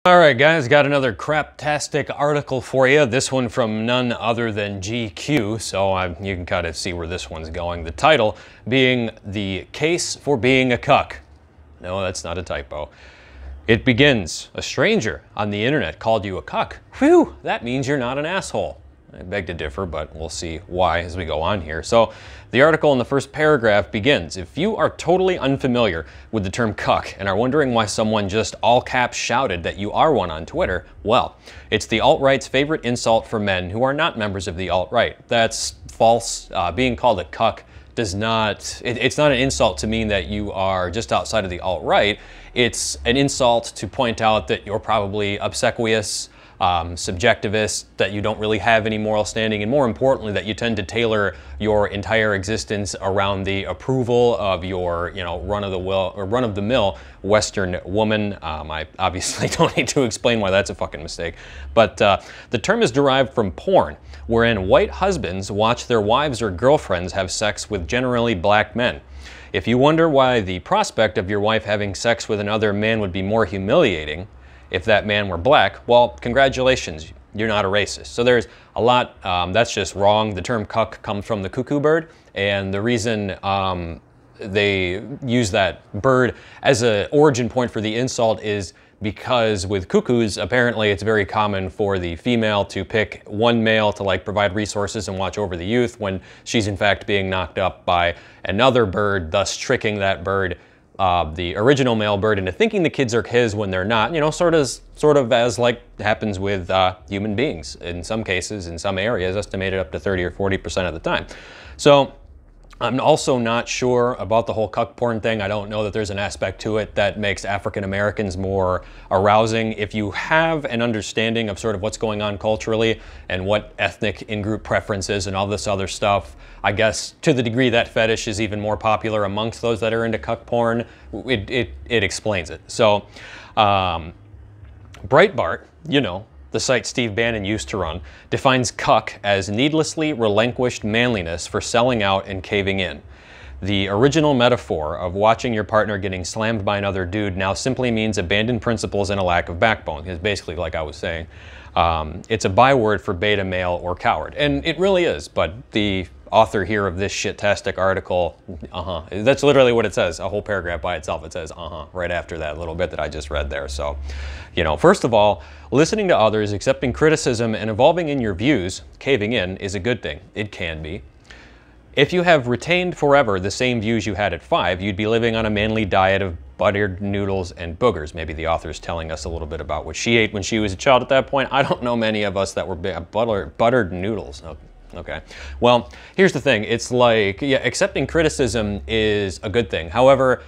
All right, guys, got another craptastic article for you. This one from none other than GQ, so you can kind of see where this one's going. The title being "The Case for Being a Cuck." No, that's not a typo. It begins, "A stranger on the internet called you a cuck. Whew, that means you're not an asshole." I beg to differ, but we'll see why as we go on here. So the article in the first paragraph begins, "If you are totally unfamiliar with the term cuck and are wondering why someone just all caps shouted that you are one on Twitter, well, it's the alt-right's favorite insult for men who are not members of the alt-right. That's false. Being called a cuck does not, it's not an insult to mean that you are just outside of the alt-right. It's an insult to point out that you're probably obsequious, subjectivist, that you don't really have any moral standing, and more importantly, that you tend to tailor your entire existence around the approval of your, run-of-the-mill Western woman. I obviously don't need to explain why that's a fucking mistake, but the term is derived from porn, wherein white husbands watch their wives or girlfriends have sex with generally black men. If you wonder why the prospect of your wife having sex with another man would be more humiliating if that man were black, well, congratulations, you're not a racist." So there's a lot, that's just wrong. The term cuck comes from the cuckoo bird, and the reason they use that bird as an origin point for the insult is because with cuckoos, apparently it's very common for the female to pick one male to like provide resources and watch over the youth when she's in fact being knocked up by another bird, thus tricking that bird, the original male bird, into thinking the kids are his when they're not, you know, sort of as like happens with human beings in some cases, in some areas, estimated up to 30 or 40% of the time. So I'm also not sure about the whole cuck porn thing. I don't know that there's an aspect to it that makes African Americans more arousing. If you have an understanding of sort of what's going on culturally and what ethnic in-group preferences and all this other stuff, I guess to the degree that fetish is even more popular amongst those that are into cuck porn, it explains it. So Breitbart, you know, the site Steve Bannon used to run, defines cuck as needlessly relinquished manliness for selling out and caving in. The original metaphor of watching your partner getting slammed by another dude now simply means abandoned principles and a lack of backbone. It's basically like I was saying. It's a byword for beta male or coward. And it really is, but the author here of this shit-tastic article, that's literally what it says, a whole paragraph by itself. It says, right after that little bit that I just read there. So, you know, first of all, listening to others, accepting criticism, and evolving in your views, caving in, is a good thing. It can be. If you have retained forever the same views you had at 5, you'd be living on a manly diet of buttered noodles and boogers. Maybe the author's telling us a little bit about what she ate when she was a child at that point. I don't know many of us that were buttered noodles. Okay. Well, here's the thing. It's like, yeah, accepting criticism is a good thing. However,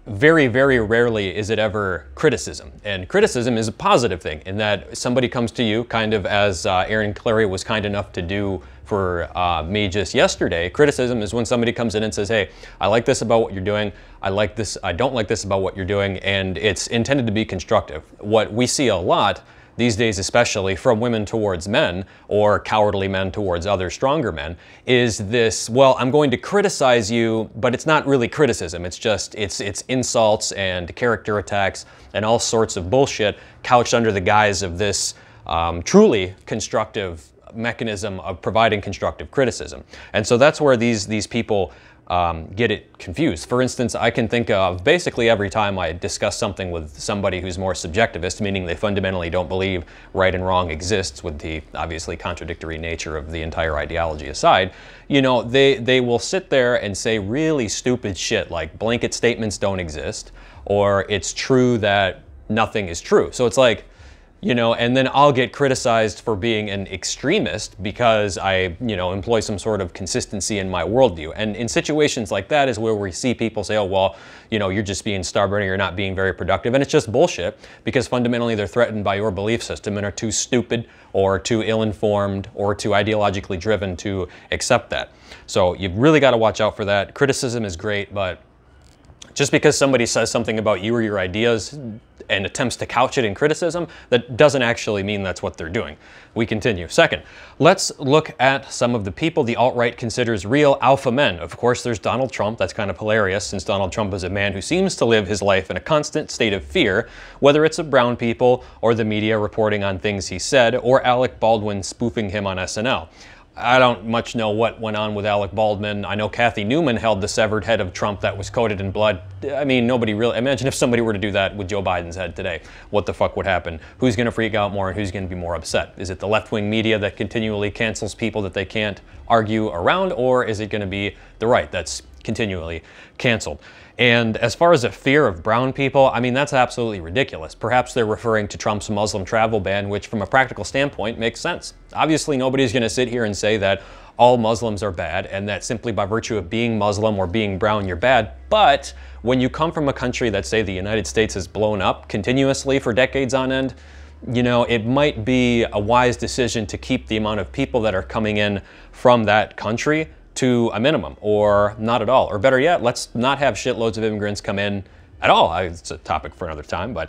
very, very rarely is it ever criticism. And criticism is a positive thing in that somebody comes to you, kind of as Aaron Clary was kind enough to do for me just yesterday. Criticism is when somebody comes in and says, hey, I like this about what you're doing. I like this, I don't like this about what you're doing. And it's intended to be constructive. What we see a lot these days, especially from women towards men or cowardly men towards other stronger men, is this, well, I'm going to criticize you, but it's not really criticism. It's just, it's insults and character attacks and all sorts of bullshit couched under the guise of this truly constructive mechanism of providing constructive criticism. And so that's where these people get it confused. For instance, I can think of basically every time I discuss something with somebody who's more subjectivist, meaning they fundamentally don't believe right and wrong exists, with the obviously contradictory nature of the entire ideology aside, you know, they will sit there and say really stupid shit like blanket statements don't exist, or it's true that nothing is true. So it's like, you know, and then I'll get criticized for being an extremist because I, you know, employ some sort of consistency in my worldview. And in situations like that is where we see people say, oh, well, you know, you're just being stubborn or you're not being very productive. And it's just bullshit because fundamentally they're threatened by your belief system and are too stupid or too ill-informed or too ideologically driven to accept that. So you've really got to watch out for that. Criticism is great, but Just because somebody says something about you or your ideas and attempts to couch it in criticism, that doesn't actually mean that's what they're doing. We continue. Second, let's look at some of the people the alt-right considers real alpha men. Of course, there's Donald Trump. That's kind of hilarious, since Donald Trump is a man who seems to live his life in a constant state of fear, whether it's of brown people or the media reporting on things he said, or Alec Baldwin spoofing him on SNL. I don't much know what went on with Alec Baldwin. I know Kathy Newman held the severed head of Trump that was coated in blood. I mean, nobody really... Imagine if somebody were to do that with Joe Biden's head today. What the fuck would happen? Who's going to freak out more and who's going to be more upset? Is it the left-wing media that continually cancels people that they can't argue around, or is it going to be the right that's continually canceled? And as far as a fear of brown people, I mean, that's absolutely ridiculous. Perhaps they're referring to Trump's Muslim travel ban, which from a practical standpoint makes sense. Obviously, nobody's going to sit here and say that all Muslims are bad and that simply by virtue of being Muslim or being brown, you're bad. But when you come from a country that, say, the United States has blown up continuously for decades on end, you know, it might be a wise decision to keep the amount of people that are coming in from that country to a minimum, or not at all. Or better yet, let's not have shitloads of immigrants come in at all. It's a topic for another time, but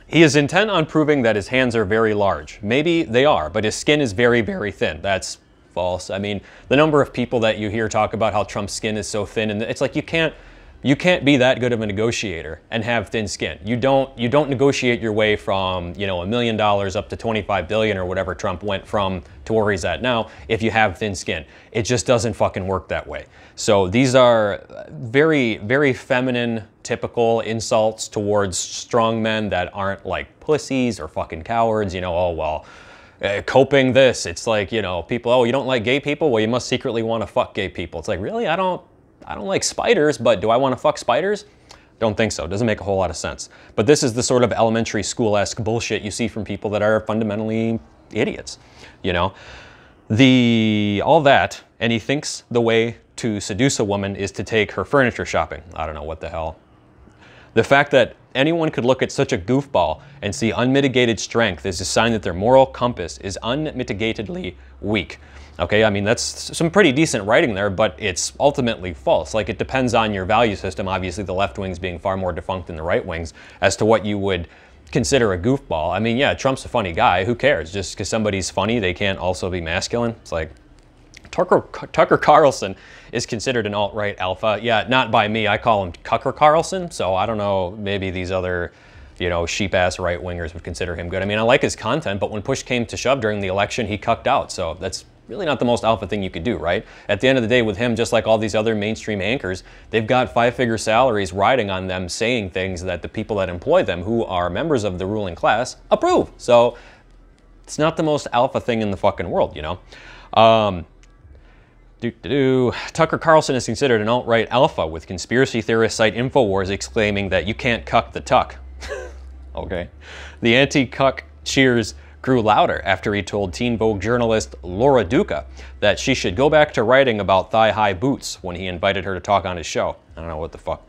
he is intent on proving that his hands are very large. Maybe they are, but his skin is very, very thin. That's false. I mean, the number of people that you hear talk about how Trump's skin is so thin, and it's like you can't be that good of a negotiator and have thin skin. You don't negotiate your way from, you know, $1 million up to 25 billion or whatever Trump went from to where he's at now if you have thin skin. It just doesn't fucking work that way. So these are very, very feminine, typical insults towards strong men that aren't like pussies or fucking cowards, you know, oh, well, coping this. It's like, you know, people, oh, you don't like gay people? Well, you must secretly want to fuck gay people. It's like, really? I don't like spiders, but do I want to fuck spiders? Don't think so. It doesn't make a whole lot of sense. But this is the sort of elementary school-esque bullshit you see from people that are fundamentally idiots, you know? All that, and he thinks the way to seduce a woman is to take her furniture shopping. I don't know what the hell. The fact that anyone could look at such a goofball and see unmitigated strength is a sign that their moral compass is unmitigatedly weak. Okay, I mean, that's some pretty decent writing there, but it's ultimately false. Like, it depends on your value system, obviously the left wings being far more defunct than the right wings, as to what you would consider a goofball. I mean, yeah, Trump's a funny guy. Who cares? Just because somebody's funny, they can't also be masculine. It's like, Tucker Carlson is considered an alt-right alpha. Yeah, not by me. I call him Cucker Carlson, so I don't know, maybe these other, you know, sheep-ass right-wingers would consider him good. I mean, I like his content, but when push came to shove during the election, he cucked out, so that's really not the most alpha thing you could do, right? At the end of the day, with him, just like all these other mainstream anchors, they've got five-figure salaries riding on them saying things that the people that employ them, who are members of the ruling class, approve. So it's not the most alpha thing in the fucking world, you know? Tucker Carlson is considered an alt-right alpha, with conspiracy theorist site InfoWars exclaiming that you can't cuck the tuck. Okay. The anti-cuck cheers grew louder after he told Teen Vogue journalist Laura Duca that she should go back to writing about thigh-high boots when he invited her to talk on his show. I don't know what the fuck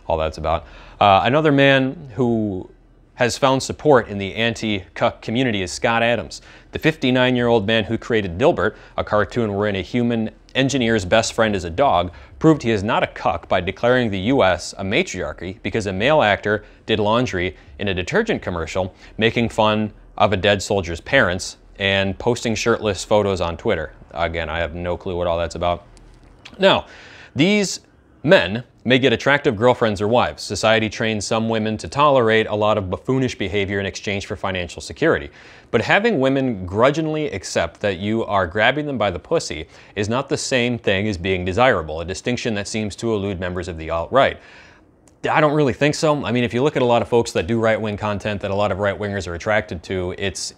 all that's about. Another man who has found support in the anti-cuck community is Scott Adams. The 59-year-old man who created Dilbert, a cartoon wherein a human engineer's best friend is a dog, proved he is not a cuck by declaring the U.S. a matriarchy because a male actor did laundry in a detergent commercial, making fun of a dead soldier's parents and posting shirtless photos on Twitter. Again, I have no clue what all that's about. Now, these men may get attractive girlfriends or wives. Society trains some women to tolerate a lot of buffoonish behavior in exchange for financial security. But having women grudgingly accept that you are grabbing them by the pussy is not the same thing as being desirable, a distinction that seems to elude members of the alt-right. I don't really think so. I mean, if you look at a lot of folks that do right-wing content that a lot of right-wingers are attracted to, it's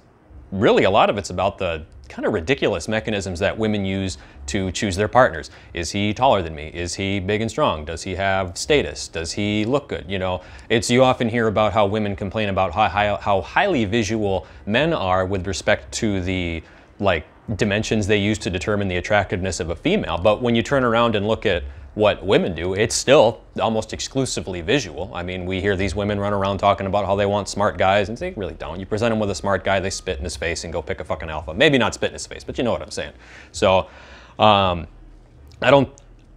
really, a lot of it's about the kind of ridiculous mechanisms that women use to choose their partners. Is he taller than me? Is he big and strong? Does he have status? Does he look good? You know, you often hear about how women complain about how highly visual men are with respect to the, like, dimensions they use to determine the attractiveness of a female. But when you turn around and look at what women do, it's still almost exclusively visual. I mean, we hear these women run around talking about how they want smart guys, and they really don't. You present them with a smart guy, they spit in his face and go pick a fucking alpha. Maybe not spit in his face, but you know what I'm saying. So, I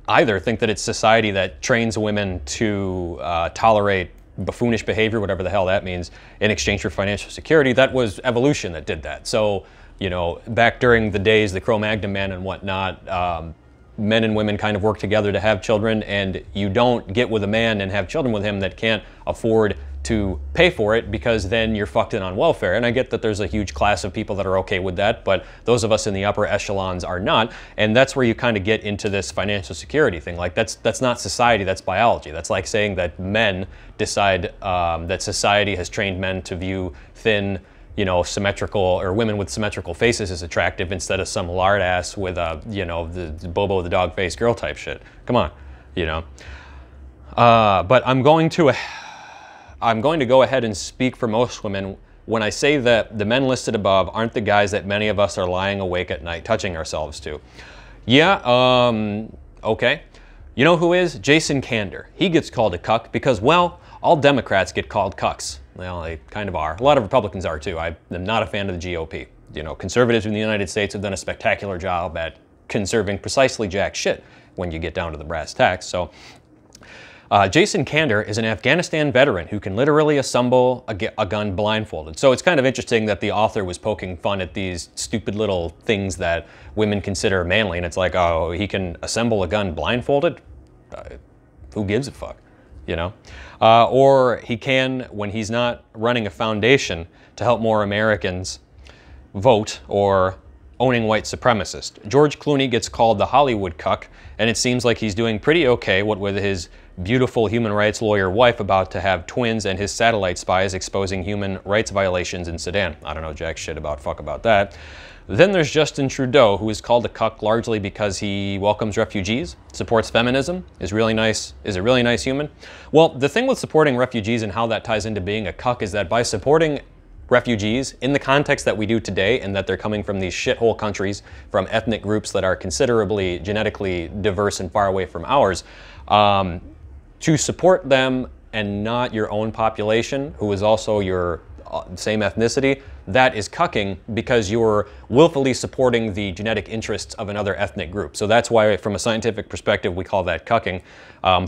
either think that it's society that trains women to tolerate buffoonish behavior, whatever the hell that means, in exchange for financial security. That was evolution that did that. So, you know, back during the days, the Cro-Magnon man and whatnot, men and women kind of work together to have children, and you don't get with a man and have children with him that can't afford to pay for it, because then you're fucked in on welfare. And I get that there's a huge class of people that are okay with that, but those of us in the upper echelons are not. And that's where you kind of get into this financial security thing. Like that's not society, that's biology. That's like saying that men decide that society has trained men to view thin, you know, symmetrical, or women with symmetrical faces as attractive, instead of some lard ass with a, you know, the Bobo the dog faced girl type shit. Come on, you know. But I'm going to go ahead and speak for most women when I say that the men listed above aren't the guys that many of us are lying awake at night touching ourselves to. Yeah, okay. You know who is? Jason Kander. He gets called a cuck because, well, all Democrats get called cucks. Well, they kind of are. A lot of Republicans are too. I am not a fan of the GOP. You know, conservatives in the United States have done a spectacular job at conserving precisely jack shit when you get down to the brass tacks. So Jason Kander is an Afghanistan veteran who can literally assemble a gun blindfolded. So it's kind of interesting that the author was poking fun at these stupid little things that women consider manly, and it's like, oh, he can assemble a gun blindfolded? Who gives a fuck, you know? Or he can, when he's not running a foundation to help more Americans vote or owning white supremacist. George Clooney gets called the Hollywood cuck, and it seems like he's doing pretty okay, what with his beautiful human rights lawyer wife about to have twins and his satellite spies exposing human rights violations in Sudan. I don't know jack shit about fuck about that. Then there's Justin Trudeau, who is called a cuck largely because he welcomes refugees, supports feminism, is a really nice human. Well, the thing with supporting refugees and how that ties into being a cuck is that by supporting refugees in the context that we do today, and that they're coming from these shithole countries, from ethnic groups that are considerably genetically diverse and far away from ours, to support them and not your own population, who is also your same ethnicity, that is cucking, because you're willfully supporting the genetic interests of another ethnic group. So that's why, from a scientific perspective, we call that cucking.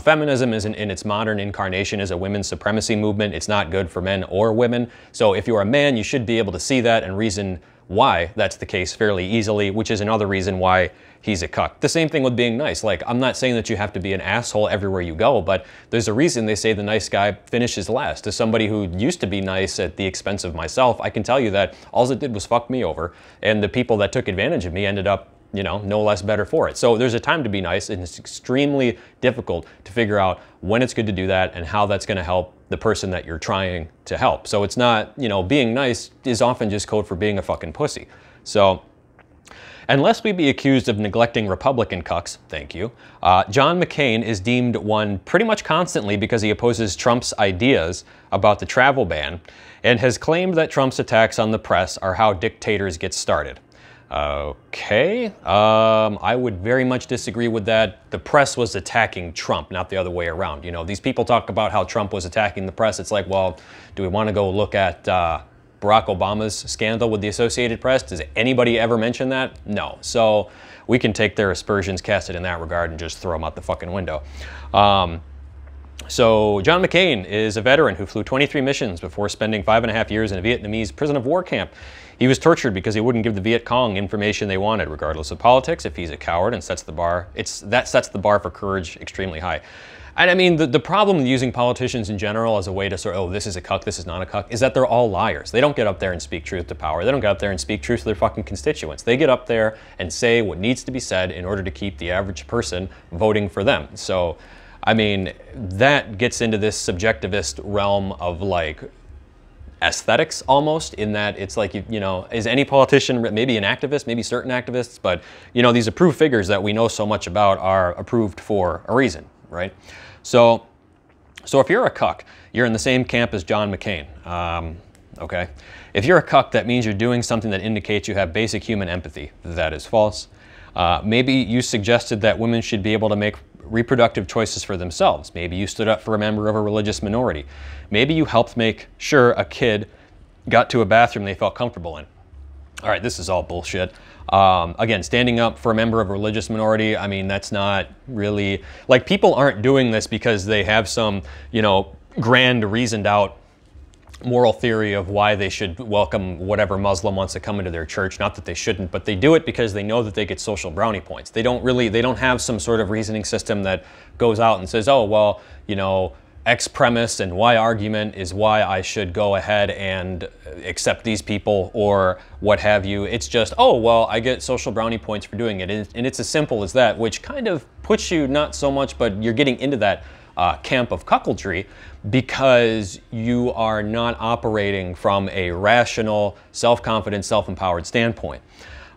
Feminism in its modern incarnation is a women's supremacy movement. It's not good for men or women. So if you're a man, you should be able to see that and reason why that's the case fairly easily, which is another reason why he's a cuck. The same thing with being nice. Like, I'm not saying that you have to be an asshole everywhere you go, but there's a reason they say the nice guy finishes last. As somebody who used to be nice at the expense of myself, I can tell you that all it did was fuck me over, and the people that took advantage of me ended up, you know, no less better for it. So there's a time to be nice, and it's extremely difficult to figure out when it's good to do that and how that's going to help the person that you're trying to help. So it's not, you know, being nice is often just code for being a fucking pussy. So unless we be accused of neglecting Republican cucks, thank you, John McCain is deemed one pretty much constantly because he opposes Trump's ideas about the travel ban, and has claimed that Trump's attacks on the press are how dictators get started. Okay, I would very much disagree with that. The press was attacking Trump, not the other way around. You know, these people talk about how Trump was attacking the press. It's like, well, do we want to go look at Barack Obama's scandal with the Associated Press? Does anybody ever mention that? No. So we can take their aspersions, cast it in that regard, and just throw them out the fucking window. So John McCain is a veteran who flew 23 missions before spending 5.5 years in a Vietnamese prison of war camp. He was tortured because he wouldn't give the Viet Cong information they wanted, regardless of politics. If he's a coward and sets the bar, that sets the bar for courage extremely high. And I mean, the problem with using politicians in general as a way to sort of, oh, this is a cuck, this is not a cuck, is that they're all liars. They don't get up there and speak truth to power. They don't get up there and speak truth to their fucking constituents. They get up there and say what needs to be said in order to keep the average person voting for them. So, I mean, that gets into this subjectivist realm of like aesthetics almost, in that it's like, you know, is any politician maybe an activist, maybe certain activists, but, you know, these approved figures that we know so much about are approved for a reason, right? So if you're a cuck, you're in the same camp as John McCain, okay? If you're a cuck, that means you're doing something that indicates you have basic human empathy. That is false. Maybe you suggested that women should be able to make reproductive choices for themselves. Maybe you stood up for a member of a religious minority. Maybe you helped make sure a kid got to a bathroom they felt comfortable in. All right, this is all bullshit. Again, standing up for a member of a religious minority, I mean, that's not really, like, people aren't doing this because they have some, you know, grand reasoned out moral theory of why they should welcome whatever Muslim wants to come into their church. Not that they shouldn't, but they do it because they know that they get social brownie points. They don't have some sort of reasoning system that goes out and says, oh, well, you know, X premise and Y argument is why I should go ahead and accept these people or what have you. It's just, oh, well, I get social brownie points for doing it. And it's as simple as that, which kind of puts you not so much, but you're getting into that camp of cuckoldry because you are not operating from a rational, self-confident, self-empowered standpoint.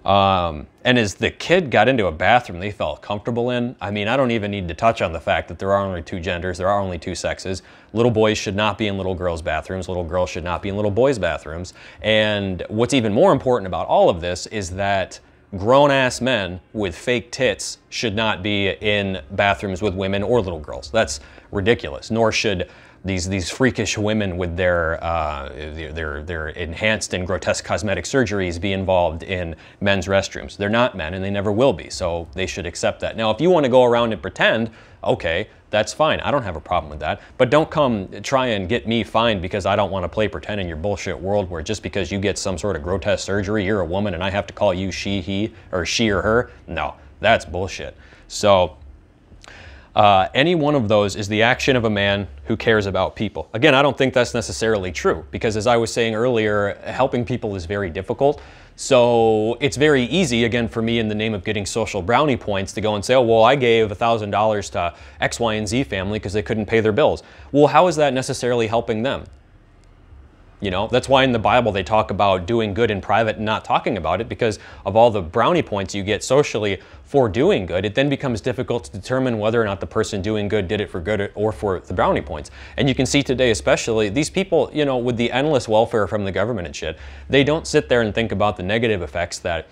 And as the kid got into a bathroom they felt comfortable in, I mean, I don't even need to touch on the fact that there are only two genders, there are only two sexes. Little boys should not be in little girls' bathrooms, little girls should not be in little boys' bathrooms. And what's even more important about all of this is that grown-ass men with fake tits should not be in bathrooms with women or little girls. That's ridiculous. Nor should these freakish women with their enhanced and grotesque cosmetic surgeries be involved in men's restrooms. They're not men and they never will be, so they should accept that. Now, if you want to go around and pretend, okay, that's fine. I don't have a problem with that. But don't come try and get me fined because I don't want to play pretend in your bullshit world where just because you get some sort of grotesque surgery, you're a woman and I have to call you she, he, or she or her. No, that's bullshit. So any one of those is the action of a man who cares about people. Again, I don't think that's necessarily true because as I was saying earlier, helping people is very difficult. So it's very easy, again, for me in the name of getting social brownie points to go and say, oh, well, I gave $1,000 to X, Y, and Z family because they couldn't pay their bills. Well, how is that necessarily helping them? You know, that's why in the Bible they talk about doing good in private and not talking about it because of all the brownie points you get socially for doing good. It then becomes difficult to determine whether or not the person doing good did it for good or for the brownie points. And you can see today especially, these people, you know, with the endless welfare from the government and shit, they don't sit there and think about the negative effects that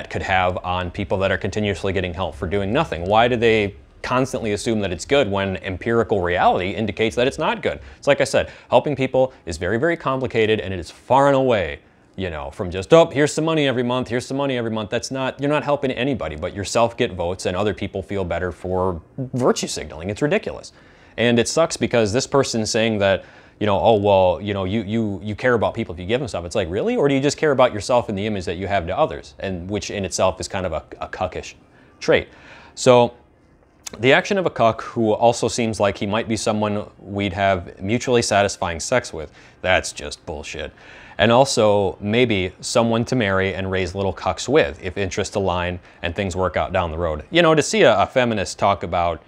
could have on people that are continuously getting help for doing nothing. Why do they constantly assume that it's good when empirical reality indicates that it's not good? It's like I said, helping people is very, very complicated and it is far and away, you know, from just, oh, here's some money every month, here's some money every month. That's not, you're not helping anybody, but yourself get votes and other people feel better for virtue signaling. It's ridiculous. And it sucks because this person saying that, you know, oh, well, you know, you care about people if you give them stuff. It's like, really? Or do you just care about yourself and the image that you have to others? And which in itself is kind of a cuckish trait. So the action of a cuck who also seems like he might be someone we'd have mutually satisfying sex with, that's just bullshit. And also maybe someone to marry and raise little cucks with if interests align and things work out down the road. You know, to see a feminist talk about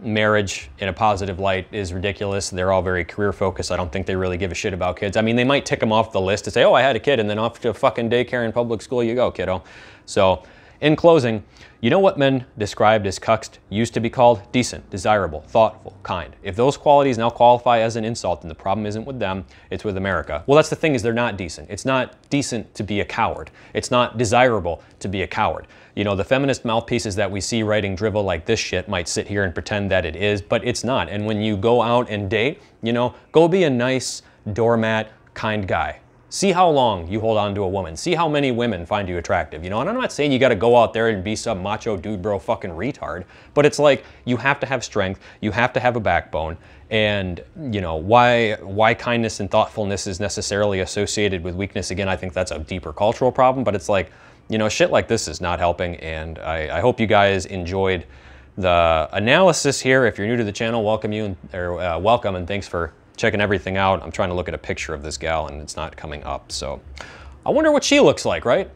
marriage in a positive light is ridiculous. They're all very career focused. I don't think they really give a shit about kids. I mean, they might tick them off the list to say, oh, I had a kid, and then off to fucking daycare and public school you go, kiddo. So in closing, you know what men described as cucks used to be called? Decent, desirable, thoughtful, kind. If those qualities now qualify as an insult, then the problem isn't with them, it's with America. Well, that's the thing, is they're not decent. It's not decent to be a coward. It's not desirable to be a coward. You know, the feminist mouthpieces that we see writing drivel like this shit might sit here and pretend that it is, but it's not. And when you go out and date, you know, go be a nice, doormat, kind guy. See how long you hold on to a woman. See how many women find you attractive, you know? And I'm not saying you gotta go out there and be some macho dude bro fucking retard, but it's like you have to have strength, you have to have a backbone, and you know, why kindness and thoughtfulness is necessarily associated with weakness, again, I think that's a deeper cultural problem, but it's like, you know, shit like this is not helping, and I hope you guys enjoyed the analysis here. If you're new to the channel, welcome, and thanks for checking everything out. I'm trying to look at a picture of this gal and it's not coming up, so I wonder what she looks like, right?